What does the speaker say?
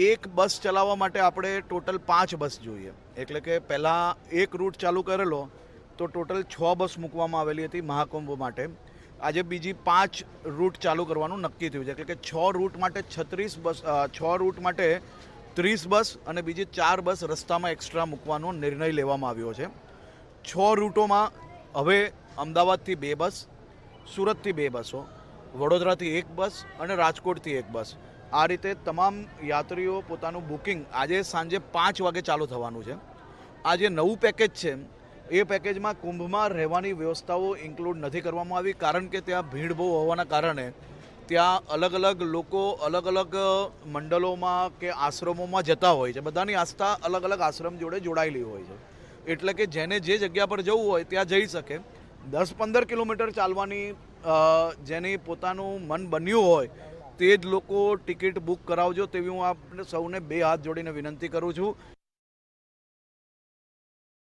એક બસ ચલાવવા માટે આપણે ટોટલ 5 બસ જોઈએ, એટલે કે પહેલાં એક રૂટ ચાલુ કરેલો તો ટોટલ 6 બસ મૂકવામાં આવેલી હતી મહાકુંભ માટે. આજે બીજી 5 રૂટ ચાલુ કરવાનું નક્કી થયું છે, એટલે કે 6 રૂટ માટે 36 બસ, 6 રૂટ માટે 30 બસ અને બીજી 4 બસ રસ્તામાં એક્સ્ટ્રા મૂકવાનો નિર્ણય લેવામાં આવ્યો છે. 6 રૂટોમાં હવે અમદાવાદથી 2 બસ, સુરતથી 2 બસો, વડોદરાથી 1 બસ અને રાજકોટથી 1 બસ, આ રીતે તમામ યાત્રીઓ પોતાનું બુકિંગ આજે સાંજે 5 વાગે ચાલુ થવાનું છે. આ જે નવું પેકેજ છે એ પેકેજમાં કુંભમાં રહેવાની વ્યવસ્થાઓ ઇન્ક્લુડ નથી કરવામાં આવી, કારણ કે ત્યાં ભીડ બહુ હોવાના કારણે ત્યાં અલગ અલગ લોકો અલગ અલગ મંડળોમાં કે આશ્રમોમાં જતા હોય છે. બધાની આસ્થા અલગ અલગ આશ્રમ જોડે જોડાયેલી હોય છે, એટલે કે જેને જે જગ્યા પર જવું હોય ત્યાં જઈ શકે. 10-15 કિલોમીટર ચાલવાની જેની પોતાનું મન બન્યું હોય તે જ લોકો ટિકિટ બુક કરાવજો, તેવી હું આપને સૌને 2 હાથ જોડીને વિનંતી કરું છું.